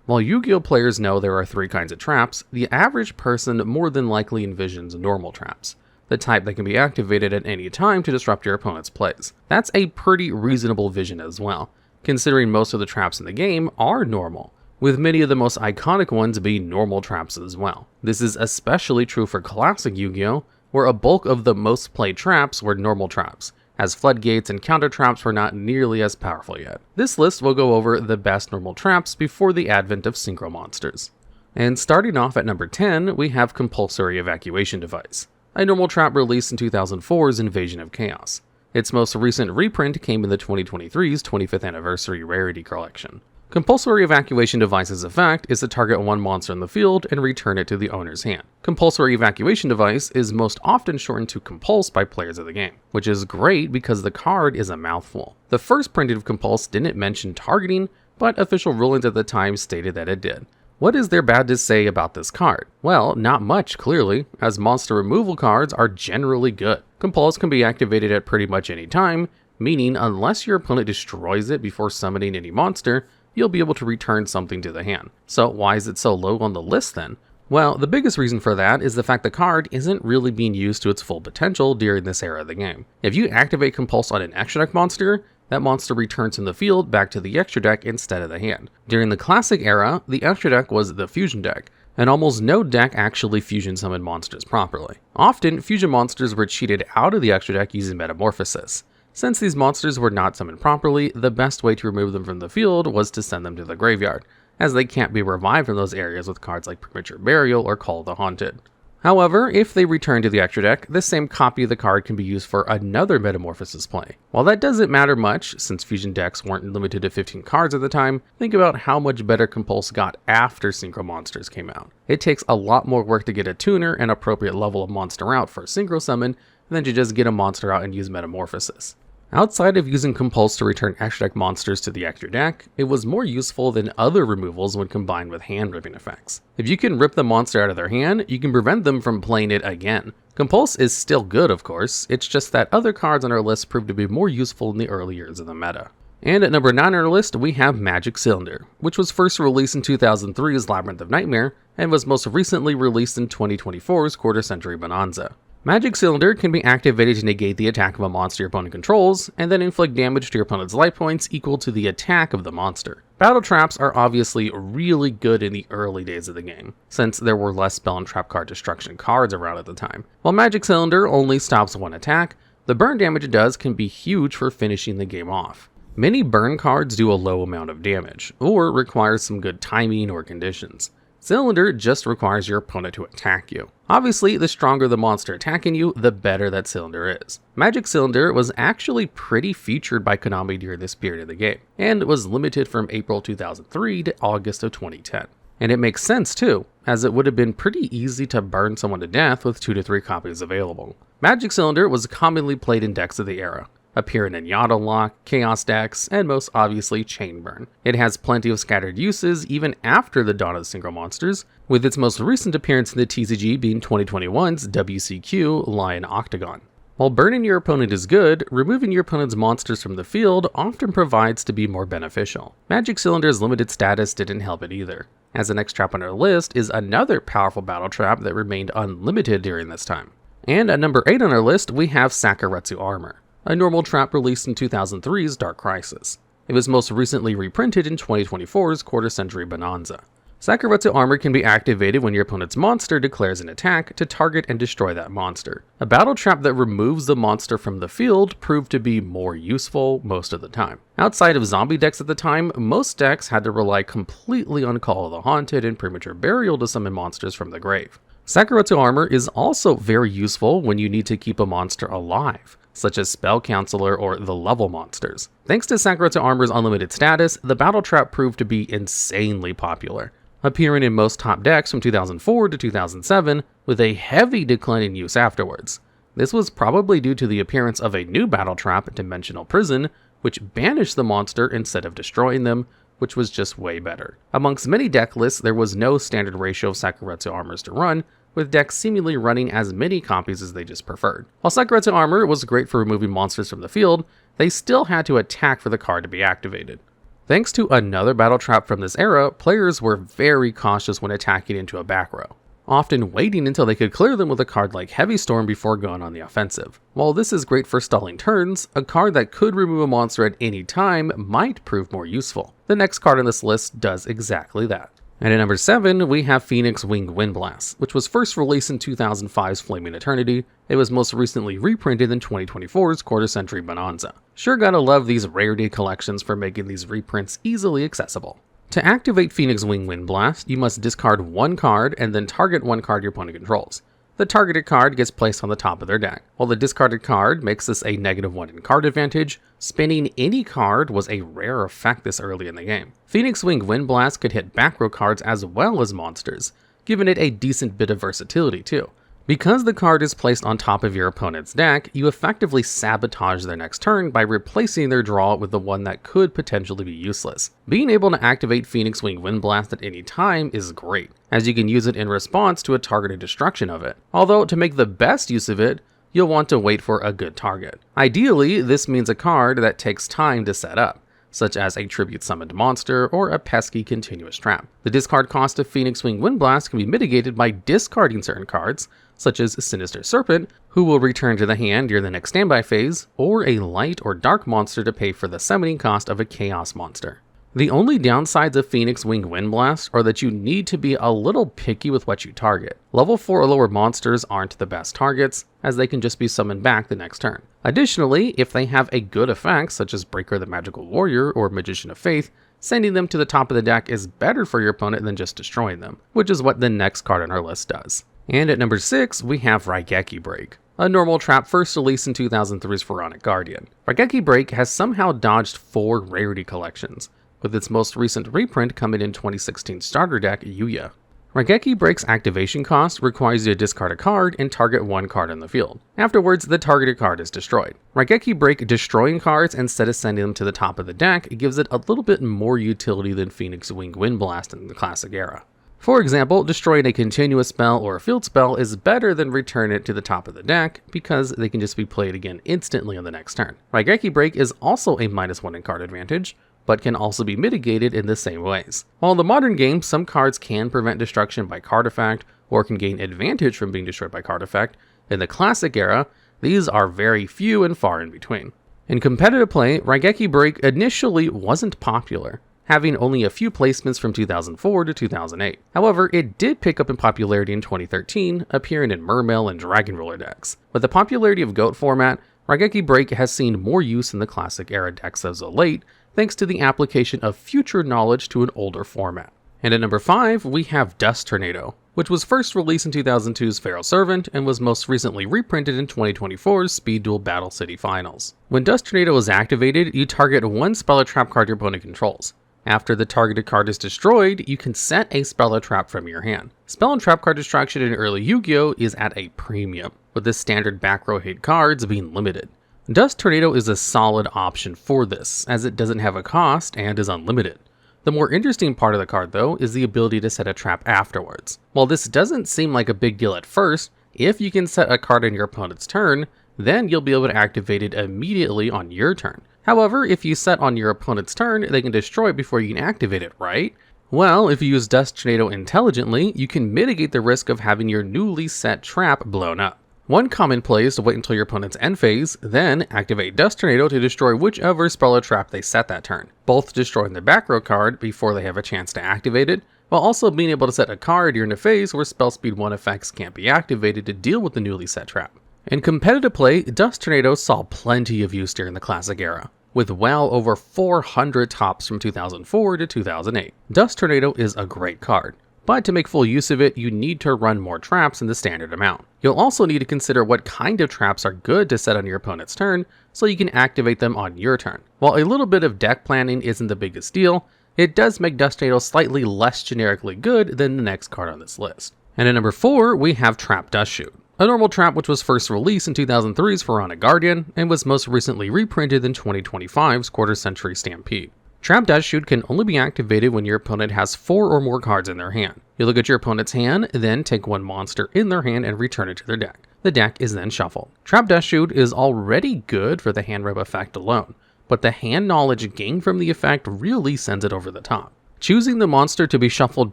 While Yu-Gi-Oh players know there are 3 kinds of traps, the average person more than likely envisions normal traps, the type that can be activated at any time to disrupt your opponent's plays. That's a pretty reasonable vision as well, considering most of the traps in the game are normal, with many of the most iconic ones being normal traps as well. This is especially true for classic Yu-Gi-Oh, where a bulk of the most played traps were normal traps, as floodgates and counter traps were not nearly as powerful yet. This list will go over the best normal traps before the advent of synchro monsters. And starting off at number 10, we have Compulsory Evacuation Device, a normal trap released in 2004's Invasion of Chaos. Its most recent reprint came in the 2023's 25th Anniversary Rarity Collection. Compulsory Evacuation Device's effect is to target one monster in the field and return it to the owner's hand. Compulsory Evacuation Device is most often shortened to Compulse by players of the game, which is great because the card is a mouthful. The first printing of Compulse didn't mention targeting, but official rulings at the time stated that it did. What is there bad to say about this card? Well, not much clearly, as monster removal cards are generally good. Compulse can be activated at pretty much any time, meaning unless your opponent destroys it before summoning any monster, you'll be able to return something to the hand. So why is it so low on the list then? Well, the biggest reason for that is the fact the card isn't really being used to its full potential during this era of the game. If you activate Compulse on an extra deck monster, that monster returns from the field back to the extra deck instead of the hand. During the classic era, the extra deck was the fusion deck, and almost no deck actually fusion summoned monsters properly. Often, fusion monsters were cheated out of the extra deck using metamorphosis. Since these monsters were not summoned properly, the best way to remove them from the field was to send them to the graveyard, as they can't be revived from those areas with cards like Premature Burial or Call of the Haunted. However, if they return to the extra deck, this same copy of the card can be used for another Metamorphosis play. While that doesn't matter much, since fusion decks weren't limited to 15 cards at the time, think about how much better Compulse got after Synchro Monsters came out. It takes a lot more work to get a tuner and appropriate level of monster out for a Synchro Summon than to just get a monster out and use Metamorphosis. Outside of using Compulse to return extra deck monsters to the extra deck, it was more useful than other removals when combined with hand ripping effects. If you can rip the monster out of their hand, you can prevent them from playing it again. Compulse is still good, of course, it's just that other cards on our list proved to be more useful in the early years of the meta. And at number 9 on our list, we have Magic Cylinder, which was first released in 2003's Labyrinth of Nightmare, and was most recently released in 2024's Quarter Century Bonanza. Magic Cylinder can be activated to negate the attack of a monster your opponent controls, and then inflict damage to your opponent's life points equal to the attack of the monster. Battle traps are obviously really good in the early days of the game, since there were less spell and trap card destruction cards around at the time. While Magic Cylinder only stops one attack, the burn damage it does can be huge for finishing the game off. Many burn cards do a low amount of damage, or require some good timing or conditions. Cylinder just requires your opponent to attack you. Obviously, the stronger the monster attacking you, the better that Cylinder is. Magic Cylinder was actually pretty featured by Konami during this period of the game, and was limited from April 2003 to August of 2010. And it makes sense too, as it would have been pretty easy to burn someone to death with 2 to 3 copies available. Magic Cylinder was commonly played in decks of the era, appearing in Yada Lock, Chaos decks, and most obviously Chain Burn. It has plenty of scattered uses even after the dawn of the Synchro Monsters, with its most recent appearance in the TCG being 2021's WCQ Lion Octagon. While burning your opponent is good, removing your opponent's monsters from the field often provides to be more beneficial. Magic Cylinder's limited status didn't help it either, as the next trap on our list is another powerful battle trap that remained unlimited during this time. And at number 8 on our list, we have Sakuretsu Armor, a normal trap released in 2003's Dark Crisis. It was most recently reprinted in 2024's Quarter Century Bonanza. Sakuretsu Armor can be activated when your opponent's monster declares an attack to target and destroy that monster. A battle trap that removes the monster from the field proved to be more useful most of the time. Outside of zombie decks at the time, most decks had to rely completely on Call of the Haunted and Premature Burial to summon monsters from the grave. Sakuretsu Armor is also very useful when you need to keep a monster alive, such as Spell Counselor or the level monsters. Thanks to Sakuretsu Armor's unlimited status, the battle trap proved to be insanely popular, appearing in most top decks from 2004 to 2007, with a heavy decline in use afterwards. This was probably due to the appearance of a new battle trap, Dimensional Prison, which banished the monster instead of destroying them, which was just way better. Amongst many deck lists, there was no standard ratio of Sakuretsu Armors to run, with decks seemingly running as many copies as they just preferred. While Sakuretsu Armor was great for removing monsters from the field, they still had to attack for the card to be activated. Thanks to another battle trap from this era, players were very cautious when attacking into a back row, often waiting until they could clear them with a card like Heavy Storm before going on the offensive. While this is great for stalling turns, a card that could remove a monster at any time might prove more useful. The next card on this list does exactly that. And at number 7, we have Phoenix Wing Windblast, which was first released in 2005's Flaming Eternity. It was most recently reprinted in 2024's Quarter Century Bonanza. Sure gotta love these rarity collections for making these reprints easily accessible. To activate Phoenix Wing Windblast, you must discard one card and then target one card your opponent controls. The targeted card gets placed on the top of their deck. While the discarded card makes this a -1 in card advantage, spinning any card was a rare effect this early in the game. Phoenix Wing Windblast could hit back row cards as well as monsters, giving it a decent bit of versatility too. Because the card is placed on top of your opponent's deck, you effectively sabotage their next turn by replacing their draw with the one that could potentially be useless. Being able to activate Phoenix Wing Windblast at any time is great, as you can use it in response to a targeted destruction of it. Although, to make the best use of it, you'll want to wait for a good target. Ideally, this means a card that takes time to set up, such as a tribute summoned monster or a pesky continuous trap. The discard cost of Phoenix Wing Windblast can be mitigated by discarding certain cards, such as Sinister Serpent, who will return to the hand during the next standby phase, or a light or dark monster to pay for the summoning cost of a chaos monster. The only downsides of Phoenix Wing Windblast are that you need to be a little picky with what you target. Level 4 or lower monsters aren't the best targets, as they can just be summoned back the next turn. Additionally, if they have a good effect, such as Breaker the Magical Warrior or Magician of Faith, sending them to the top of the deck is better for your opponent than just destroying them, which is what the next card on our list does. And at number 6, we have Raigeki Break, a normal trap first released in 2003's Pharaonic Guardian. Raigeki Break has somehow dodged 4 rarity collections, with its most recent reprint coming in 2016 starter deck Yugioh. Raigeki Break's activation cost requires you to discard a card and target one card in the field. Afterwards, the targeted card is destroyed. Raigeki Break destroying cards instead of sending them to the top of the deck gives it a little bit more utility than Phoenix Wing Windblast in the classic era. For example, destroying a continuous spell or a field spell is better than returning it to the top of the deck, because they can just be played again instantly on the next turn. Raigeki Break is also a -1 in card advantage, but can also be mitigated in the same ways. While in the modern game, some cards can prevent destruction by card effect, or can gain advantage from being destroyed by card effect, in the classic era, these are very few and far in between. In competitive play, Raigeki Break initially wasn't popular, having only a few placements from 2004 to 2008. However, it did pick up in popularity in 2013, appearing in Mermail and Dragon Ruler decks. With the popularity of GOAT format, Raigeki Break has seen more use in the classic era decks as of late, thanks to the application of future knowledge to an older format. And at number 5, we have Dust Tornado, which was first released in 2002's Feral Servant and was most recently reprinted in 2024's Speed Duel Battle City Finals. When Dust Tornado is activated, you target one spell or trap card your opponent controls. After the targeted card is destroyed, you can set a spell or trap from your hand. Spell and trap card destruction in early Yu-Gi-Oh! Is at a premium, with the standard back row hit cards being limited. Dust Tornado is a solid option for this, as it doesn't have a cost and is unlimited. The more interesting part of the card, though, is the ability to set a trap afterwards. While this doesn't seem like a big deal at first, if you can set a card on your opponent's turn, then you'll be able to activate it immediately on your turn. However, if you set on your opponent's turn, they can destroy it before you can activate it, right? Well, if you use Dust Tornado intelligently, you can mitigate the risk of having your newly set trap blown up. One common play is to wait until your opponent's end phase, then activate Dust Tornado to destroy whichever spell or trap they set that turn, both destroying the back row card before they have a chance to activate it, while also being able to set a card during a phase where spell speed 1 effects can't be activated to deal with the newly set trap. In competitive play, Dust Tornado saw plenty of use during the classic era, with well over 400 tops from 2004 to 2008. Dust Tornado is a great card, but to make full use of it, you need to run more traps than the standard amount. You'll also need to consider what kind of traps are good to set on your opponent's turn, so you can activate them on your turn. While a little bit of deck planning isn't the biggest deal, it does make Dust Tornado slightly less generically good than the next card on this list. And at number 4, we have Trap Dustshoot, a normal trap which was first released in 2003's Pharaonic Guardian and was most recently reprinted in 2025's Quarter Century Stampede. Trap Dustshoot can only be activated when your opponent has 4 or more cards in their hand. You look at your opponent's hand, then take one monster in their hand and return it to their deck. The deck is then shuffled. Trap Dustshoot is already good for the hand rub effect alone, but the hand knowledge gained from the effect really sends it over the top. Choosing the monster to be shuffled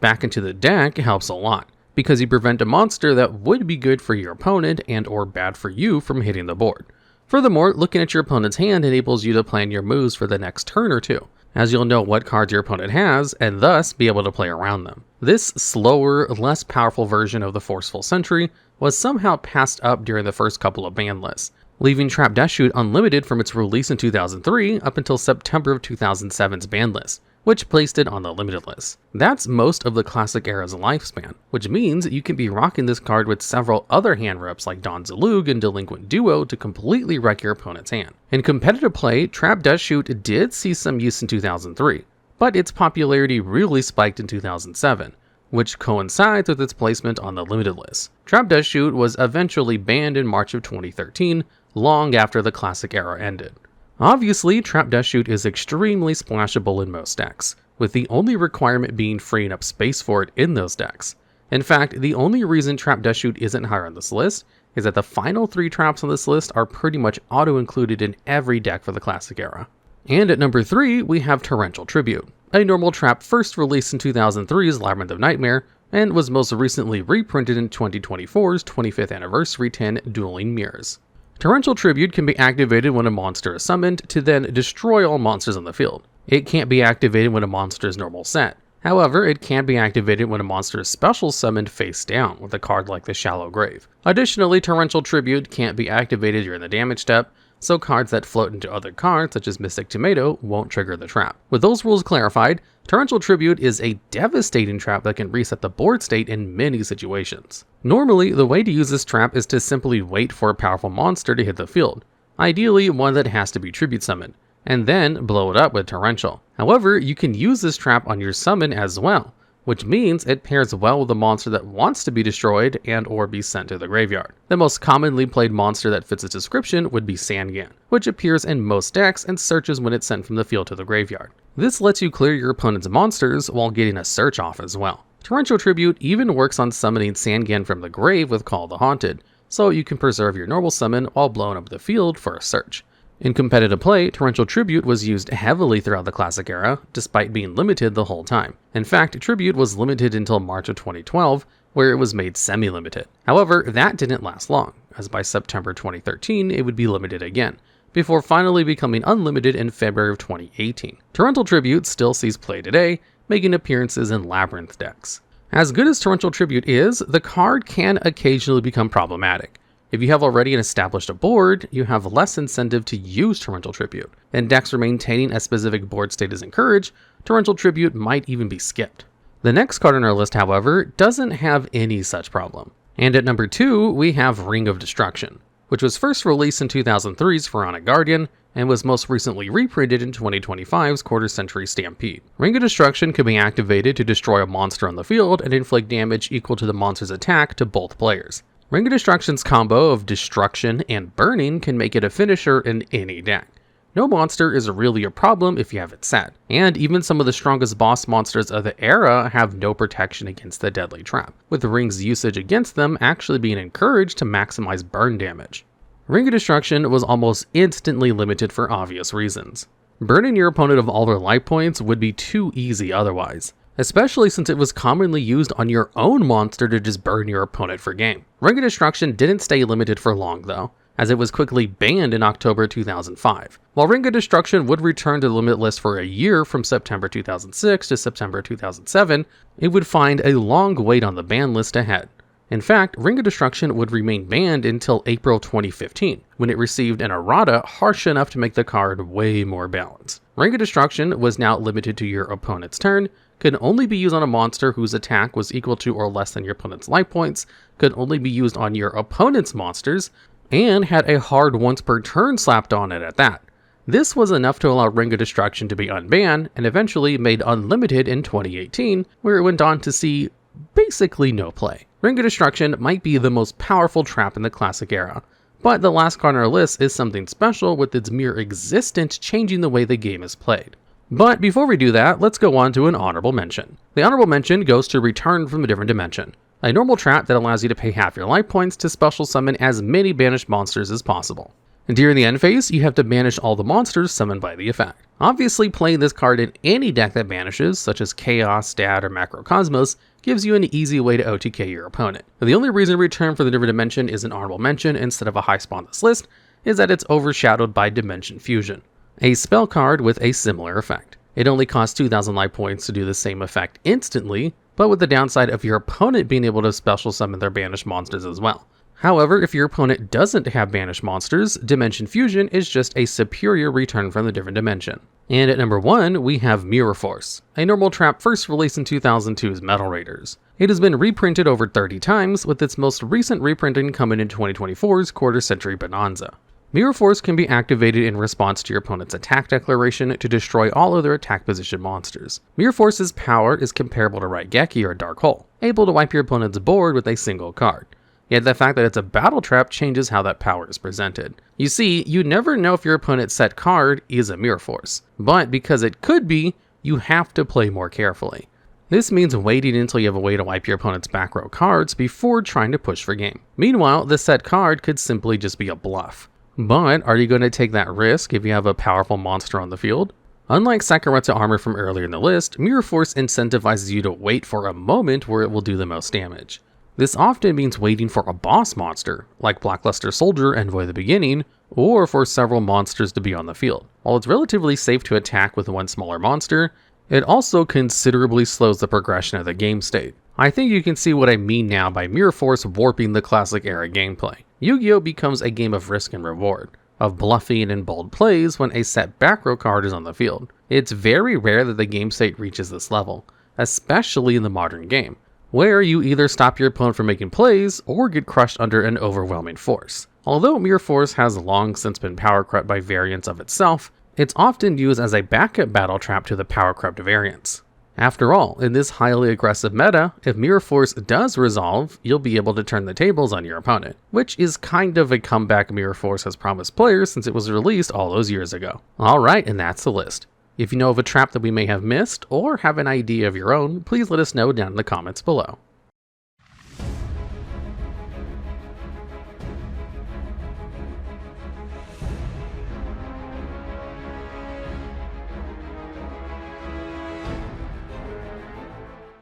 back into the deck helps a lot, because you prevent a monster that would be good for your opponent and or bad for you from hitting the board. Furthermore, looking at your opponent's hand enables you to plan your moves for the next turn or two, as you'll know what cards your opponent has and thus be able to play around them. This slower, less powerful version of the Forceful Sentry was somehow passed up during the first couple of ban lists, leaving Trap Dustshoot unlimited from its release in 2003 up until September of 2007's ban list, which placed it on the limited list. That's most of the classic era's lifespan, which means you can be rocking this card with several other hand reps like Don Zalug and Delinquent Duo to completely wreck your opponent's hand. In competitive play, Trap Dustshoot did see some use in 2003, but its popularity really spiked in 2007, which coincides with its placement on the limited list. Trap Dustshoot was eventually banned in March of 2013, long after the classic era ended. Obviously, Trap Dustshoot is extremely splashable in most decks, with the only requirement being freeing up space for it in those decks. In fact, the only reason Trap Dustshoot isn't higher on this list is that the final 3 traps on this list are pretty much auto-included in every deck for the classic era. And at number 3, we have Torrential Tribute, a normal trap first released in 2003's Labyrinth of Nightmare, and was most recently reprinted in 2024's 25th Anniversary 10 Dueling Mirrors. Torrential Tribute can be activated when a monster is summoned to then destroy all monsters on the field. It can't be activated when a monster is normal set. However, it can be activated when a monster is special summoned face down with a card like the Shallow Grave. Additionally, Torrential Tribute can't be activated during the damage step, so cards that float into other cards such as Mystic Tomato won't trigger the trap. With those rules clarified, Torrential Tribute is a devastating trap that can reset the board state in many situations. Normally, the way to use this trap is to simply wait for a powerful monster to hit the field, ideally one that has to be tribute summoned, and then blow it up with Torrential. However, you can use this trap on your summon as well, which means it pairs well with a monster that wants to be destroyed and or be sent to the graveyard. The most commonly played monster that fits its description would be Sangan, which appears in most decks and searches when it's sent from the field to the graveyard. This lets you clear your opponent's monsters while getting a search off as well. Torrential Tribute even works on summoning Sangan from the grave with Call the Haunted, so you can preserve your normal summon while blowing up the field for a search. In competitive play, Torrential Tribute was used heavily throughout the classic era, despite being limited the whole time. In fact, Tribute was limited until March of 2012, where it was made semi-limited. However, that didn't last long, as by September 2013 it would be limited again, before finally becoming unlimited in February of 2018. Torrential Tribute still sees play today, making appearances in Labyrinth decks. As good as Torrential Tribute is, the card can occasionally become problematic. If you have already established a board, you have less incentive to use Torrential Tribute. In decks where maintaining a specific board state is encouraged, Torrential Tribute might even be skipped. The next card on our list, however, doesn't have any such problem. And at number 2, we have Ring of Destruction, which was first released in 2003's Pharaonic Guardian, and was most recently reprinted in 2025's Quarter Century Stampede. Ring of Destruction can be activated to destroy a monster on the field and inflict damage equal to the monster's attack to both players. Ring of Destruction's combo of destruction and burning can make it a finisher in any deck. No monster is really a problem if you have it set, and even some of the strongest boss monsters of the era have no protection against the deadly trap, with Ring's usage against them actually being encouraged to maximize burn damage. Ring of Destruction was almost instantly limited for obvious reasons. Burning your opponent of all their life points would be too easy otherwise, especially since it was commonly used on your own monster to just burn your opponent for game. Ring of Destruction didn't stay limited for long though, as it was quickly banned in October 2005. While Ring of Destruction would return to the limit list for a year from September 2006 to September 2007, it would find a long wait on the ban list ahead. In fact, Ring of Destruction would remain banned until April 2015, when it received an errata harsh enough to make the card way more balanced. Ring of Destruction was now limited to your opponent's turn, could only be used on a monster whose attack was equal to or less than your opponent's life points, could only be used on your opponent's monsters, and had a hard once per turn slapped on it at that. This was enough to allow Ring of Destruction to be unbanned, and eventually made unlimited in 2018, where it went on to see basically no play. Ring of Destruction might be the most powerful trap in the classic era, but the last card on our list is something special with its mere existence changing the way the game is played. But before we do that, let's go on to an honorable mention. The honorable mention goes to Return from a Different Dimension, a normal trap that allows you to pay half your life points to special summon as many banished monsters as possible. During the end phase, you have to banish all the monsters summoned by the effect. Obviously, playing this card in any deck that banishes, such as Chaos, Stat, or Macrocosmos, gives you an easy way to OTK your opponent. The only reason Return for the Different Dimension is an honorable mention instead of a high spot on this list is that it's overshadowed by Dimension Fusion, a spell card with a similar effect. It only costs 2,000 life points to do the same effect instantly, but with the downside of your opponent being able to special summon their banished monsters as well. However, if your opponent doesn't have banished monsters, Dimension Fusion is just a superior Return from the Different Dimension. And at number 1, we have Mirror Force, a normal trap first released in 2002's Metal Raiders. It has been reprinted over 30 times, with its most recent reprinting coming in 2024's Quarter Century Bonanza. Mirror Force can be activated in response to your opponent's attack declaration to destroy all other attack position monsters. Mirror Force's power is comparable to Raigeki or Dark Hole, able to wipe your opponent's board with a single card. Yet the fact that it's a battle trap changes how that power is presented. You see, you never know if your opponent's set card is a Mirror Force, but because it could be, you have to play more carefully. This means waiting until you have a way to wipe your opponent's back row cards before trying to push for game. Meanwhile, the set card could simply just be a bluff. But are you going to take that risk if you have a powerful monster on the field? Unlike Sakuretsu Armor from earlier in the list, Mirror Force incentivizes you to wait for a moment where it will do the most damage. This often means waiting for a boss monster, like Blackluster Soldier Envoy the Beginning, or for several monsters to be on the field. While it's relatively safe to attack with one smaller monster, it also considerably slows the progression of the game state. I think you can see what I mean now by Mirror Force warping the classic era gameplay. Yu-Gi-Oh! Becomes a game of risk and reward, of bluffing and bold plays when a set back row card is on the field. It's very rare that the game state reaches this level, especially in the modern game, where you either stop your opponent from making plays or get crushed under an overwhelming force. Although Mirror Force has long since been power crept by variants of itself, it's often used as a backup battle trap to the power crept variants. After all, in this highly aggressive meta, if Mirror Force does resolve, you'll be able to turn the tables on your opponent, which is kind of a comeback Mirror Force has promised players since it was released all those years ago. Alright, and that's the list. If you know of a trap that we may have missed, or have an idea of your own, please let us know down in the comments below.